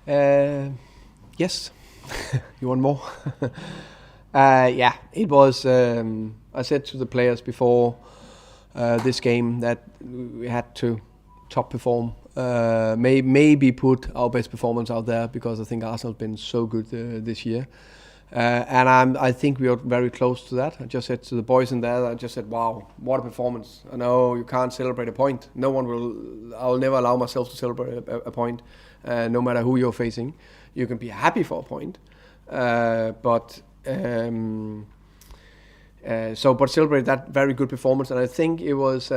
Yes. You want more? Yeah, it was. I said to the players before this game that we had to top perform. Maybe put our best performance out there because I think Arsenal have been so good this year. And I think we are very close to that. I just said to the boys in there, I just said, wow, what a performance. I know you can't celebrate a point. No one will, I'll never allow myself to celebrate a point, no matter who you're facing. You can be happy for a point, but celebrate that very good performance. And I think it was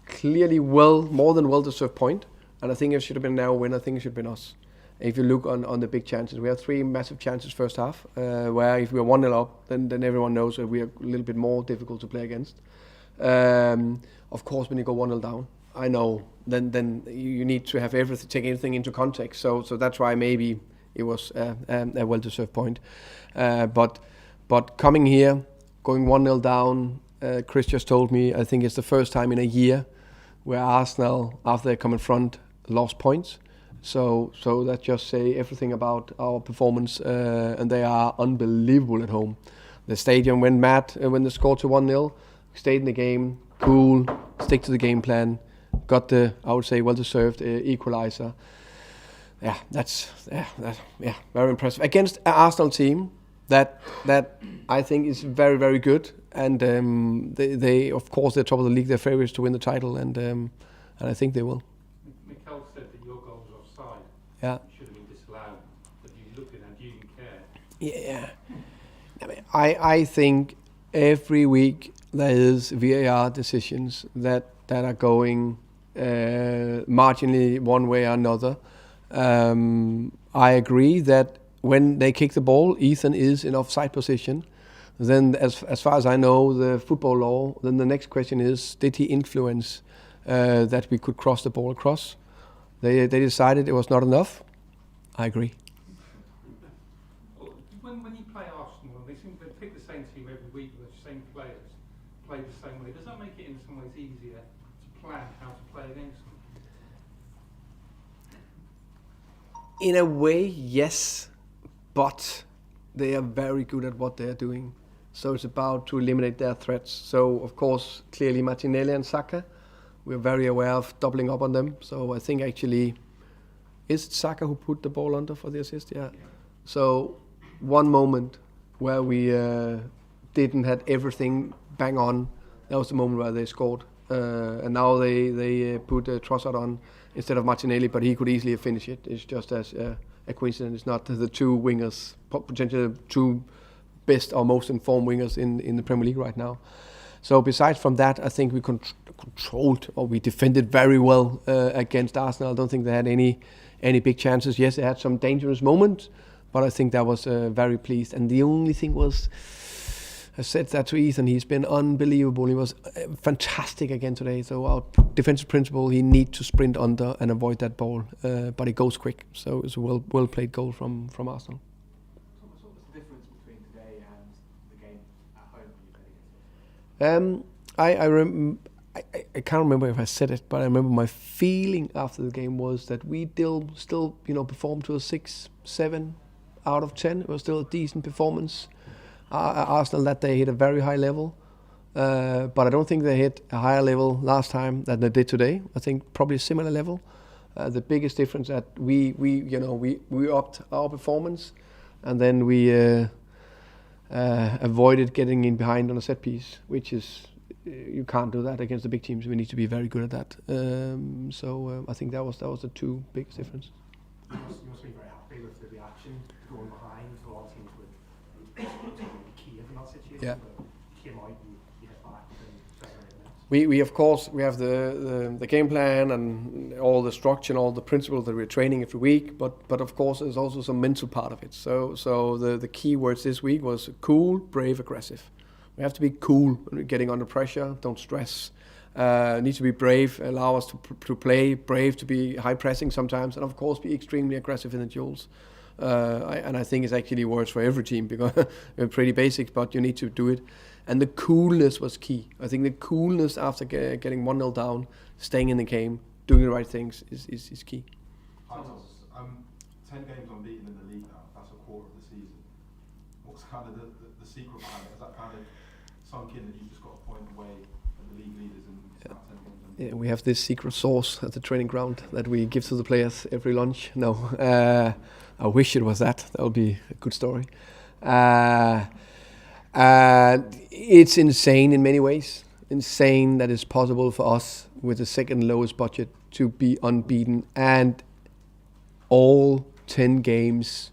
clearly more than well-deserved point. And I think it should have been our win. I think it should have been us. If you look on the big chances, we have 3 massive chances first half, where if we are 1-0 up, then everyone knows that we are a little bit more difficult to play against. Of course, when you go 1-0 down, I know, then you need to have everything, take everything into context. So that's why maybe it was a well-deserved point. But coming here, going 1-0 down, Chris just told me, I think it's the first time in a year where Arsenal, after they come in front, lost points. So that just say everything about our performance, and they are unbelievable at home. The stadium went mad when they scored to 1-0. Stayed in the game, cool, stick to the game plan. Got the, I would say, well-deserved equaliser. Yeah, that's very impressive against an Arsenal team that I think is very, very good. And they of course they're top of the league. They're favourites to win the title, and I think they will. Mikel said that your goal was offside. Yeah. It should have been disallowed. But you looked at it and you didn't care. Yeah. I mean, I think every week there is VAR decisions that are going marginally one way or another. I agree that when they kick the ball, Ethan is in offside position. Then, as far as I know, the football law, then the next question is, did he influence that we could cross the ball across? They decided it was not enough. I agree. When you play Arsenal, they pick the same team every week with the same players, play the same way. Does that make it in some ways easier to plan how to play against them? In a way, yes, but they are very good at what they are doing. So it's about to eliminate their threats. So, of course, clearly Martinelli and Saka, we're very aware of doubling up on them. So I think actually, is it Saka who put the ball under for the assist? Yeah. So one moment where we didn't have everything bang on, that was the moment where they scored. And now they put Trossard on instead of Martinelli, but he could easily finish it. It's just as a coincidence. It's not the 2 wingers, potentially the 2 best or most informed wingers in the Premier League right now. So besides from that, I think we controlled or we defended very well against Arsenal. I don't think they had any big chances. Yes, they had some dangerous moments, but I think that was very pleased. And the only thing was, I said that to Ethan, he's been unbelievable. He was fantastic again today. So our defensive principle, he needs to sprint under and avoid that ball, but it goes quick. So it's a well played goal from Arsenal. What was the difference between today and the game at home when you played against them? I can't remember if I said it, but I remember my feeling after the game was that we still performed to a 6-7 out of 10. It was still a decent performance. Arsenal that day hit a very high level, but I don't think they hit a higher level last time than they did today. I think probably a similar level. The biggest difference that we upped our performance, and then we avoided getting in behind on a set piece, which is you can't do that against the big teams. We need to be very good at that. I think that was the 2 biggest differences. You must be very happy with the reaction going behind. A lot of teams would key in that situation. Yeah. But you came out and you hit back and We of course we have the game plan and all the structure and all the principles that we're training every week, but of course there's also some mental part of it. So the key words this week was cool, brave, aggressive. We have to be cool when we're getting under pressure. Don't stress. Need to be brave. Allow us to play. Brave to be high pressing sometimes, and of course be extremely aggressive in the duels. And I think it's actually words for every team because we're pretty basic, but you need to do it. And the coolness was key. I think the coolness after getting 1-0 down, staying in the game, doing the right things is key. How Hi Thomas. 10 games unbeaten in the league now. That's a quarter of the season. What's kind of the secret behind it? Has that kind of sunk in that you've just got a point away at the league leaders and it's now 10 games unbeaten? Yeah, we have this secret sauce at the training ground that we give to the players every lunch. No, I wish it was that. That would be a good story. It's insane in many ways. Insane that it's possible for us with the second lowest budget to be unbeaten and all 10 games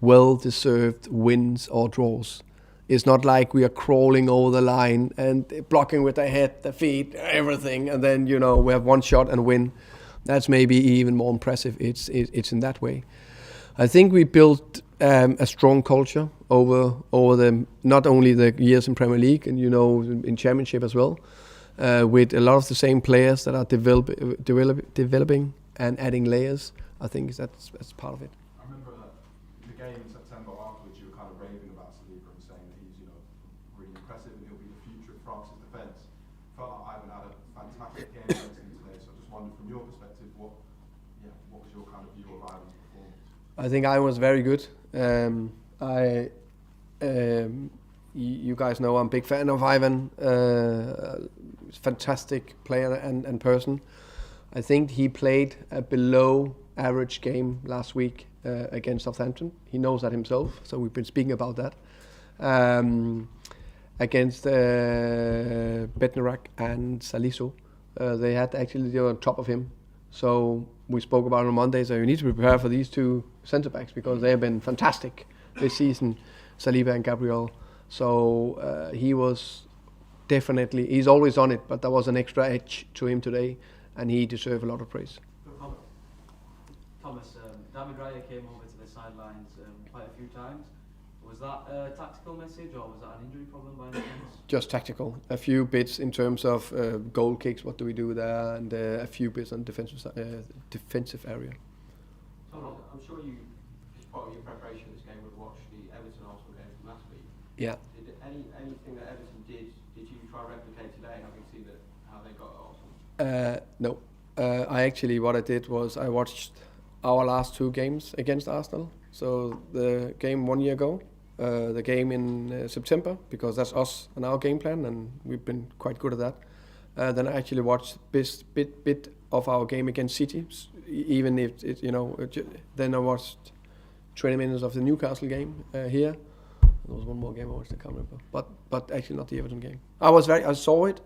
well-deserved wins or draws. It's not like we are crawling over the line and blocking with the head, the feet, everything, and then we have one shot and win. That's maybe even more impressive. It's in that way. I think we built a strong culture over the not only the years in Premier League and in Championship as well, with a lot of the same players that are developing and adding layers. I think that's part of it. I remember the game in September afterwards, you were kind of raving about Saliba and saying that he's really impressive and he'll be the future of France's defence. Felt like Ivan had a fantastic game against him today, so I just wondered from your perspective, what was your kind of view of Ivan's performance? I think Ivan was very good. You guys know I'm a big fan of Ivan. Fantastic player and person. I think he played a below average game last week against Southampton. He knows that himself, so we've been speaking about that. Against Bednarak and Salisu, they had they were on top of him. So we spoke about it on Monday, so you need to prepare for these two centre-backs because they have been fantastic this season, Saliba and Gabriel. So he was definitely, he's always on it, but there was an extra edge to him today, and he deserved a lot of praise. Thomas, David Raya came over to the sidelines quite a few times. Was that a tactical message or was that an injury problem by any chance? Just tactical. A few bits in terms of goal kicks, what do we do there, and a few bits on defensive area. I'm sure you, as part of your preparation for this game, would watch the Everton Arsenal game from last week. Yeah. Did anything that Everton did you try to replicate today, having seen how they got at Arsenal? No. What I did was I watched our last two games against Arsenal. So the game 1 year ago, the game in September, because that's us and our game plan, and we've been quite good at that. Then I actually watched bit of our game against City, even if then I watched 20 minutes of the Newcastle game here. There was one more game I watched, I can't remember, but actually not the Everton game. I saw it,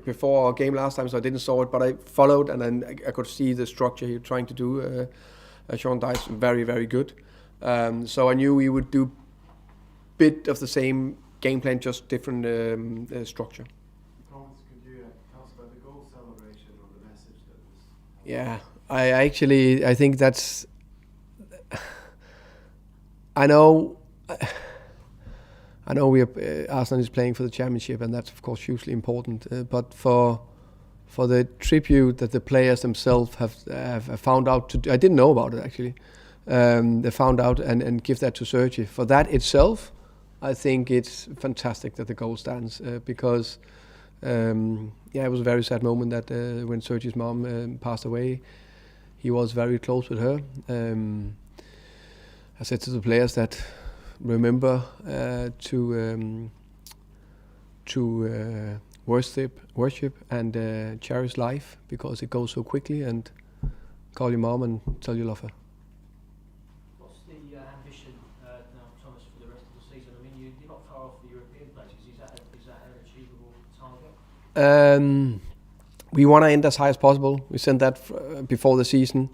before our game last time, so I didn't saw it, but I followed, and then I could see the structure he was trying to do. Sean Dyche, very, very good. So I knew we would do bit of the same game plan, just different structure. Thomas, could you tell us about the goal celebration or the message that was? Yeah, I think that's. I know Arsenal is playing for the championship, and that's of course hugely important. But for the tribute that the players themselves have found out to do, I didn't know about it actually. They found out and give that to Sergi. For that itself, I think it's fantastic that the goal stands because it was a very sad moment that when Sergi's mom passed away, he was very close with her. I said to the players that remember to worship and cherish life because it goes so quickly, and call your mom and tell you love her. What's the ambition now, Thomas, for the rest of the season? I mean, you're not far off the European places. Is that an achievable target? We want to end as high as possible. We said that before the season.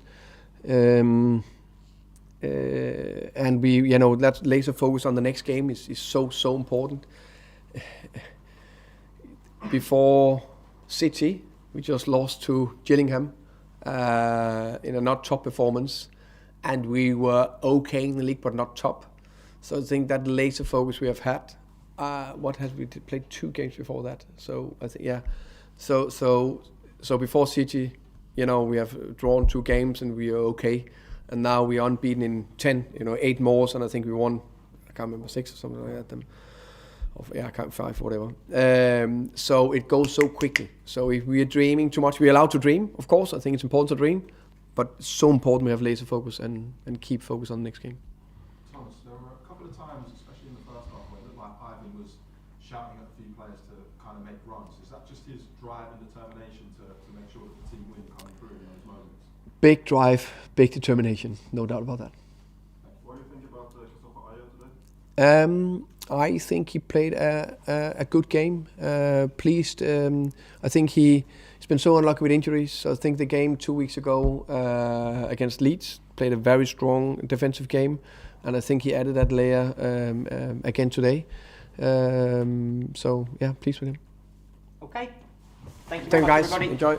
And we, that laser focus on the next game is so important. Before City, we just lost to Gillingham in a not top performance, and we were okay in the league, but not top. So I think that laser focus we have had. What has we played 2 games before that? So I think So before City, we have drawn 2 games and we are okay. And now we are unbeaten in 10, 8 more, and I think we won, I can't remember, 6 or something like that. I can't 5, whatever. So it goes so quickly. So if we are dreaming too much, we're allowed to dream, of course. I think it's important to dream, but it's so important we have laser focus and keep focus on the next game. Thomas, there were a couple of times, especially in the first half, where it looked like Ivan was shouting at a few players to kind of make runs. Is that just his drive and determination to make sure that the team win coming through in those moments? Big drive, big determination, no doubt about that. What do you think about Ajer today? I think he played a good game. Pleased. I think he's been so unlucky with injuries. So I think the game 2 weeks ago against Leeds played a very strong defensive game, and I think he added that layer again today. So yeah, pleased with him. Okay. Thank you Thank very you much, guys. everybody. Enjoy.